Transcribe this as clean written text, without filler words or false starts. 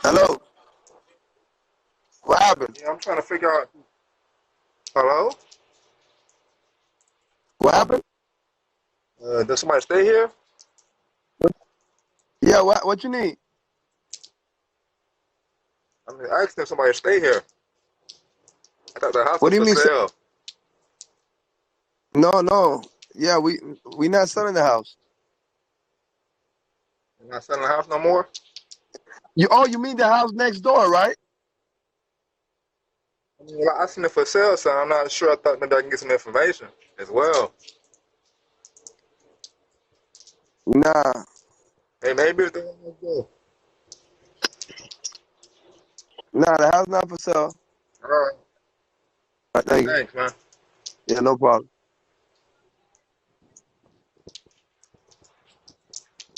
Hello. What happened? Yeah, I'm trying to figure out. Hello? What happened? Does somebody stay here? Yeah. What you need? I mean, I asked if somebody stay here. I thought the house What was do you for mean? sale. No, no. Yeah, we not selling the house. You're not selling the house no more? You mean the house next door, right? I mean, well, I seen it for sale, so I'm not sure. I thought maybe I can get some information as well. Nah, Hey, maybe if they want to go. nah. The house not for sale. All right. All right, Hey, thank you. thanks, man. Yeah, no problem.